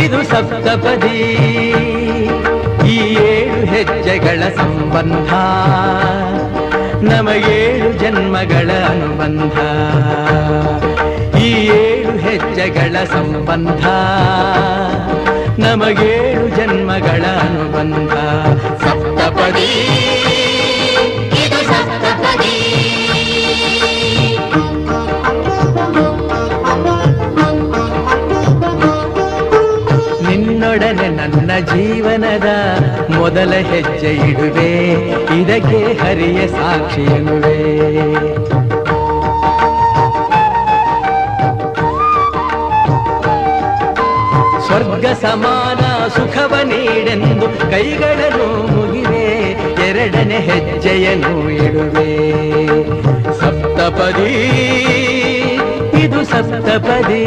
ಇದು ಸಪ್ತಪದಿ. ಈ 7 ಹೆಜ್ಜೆಗಳ ಸಂಬಂಧ ನಮಗೇಳು ಜನ್ಮಗಳ ಅನುಬಂಧ. ಈ 7 ಹೆಜ್ಜೆಗಳ ಸಂಬಂಧ ನಮಗೇಳು ಜನ್ಮಗಳ ಅನುಬಂಧ. ಸಪ್ತಪದಿ ಇದು ಸಪ್ತಪದಿ. ನಿನ್ನೊಡನೆ ನನ್ನ ಜೀವನದ ಮೊದಲ ಹೆಜ್ಜೆ ಇಡುವೆ, ಇದಕ್ಕೆ ಹರಿಯ ಸಾಕ್ಷಿ ಎನ್ನುವೆ. ಸ್ವರ್ಗ ಸಮಾನ ಸುಖವ ನೀಡೆಂದು ಕೈಗಳನ್ನು ಮುಗಿವೆ, 2ನೇ ಹೆಜ್ಜೆಯನ್ನು ಇಡುವೆ. ಸಪ್ತಪದಿ ಇದು ಸಪ್ತಪದಿ.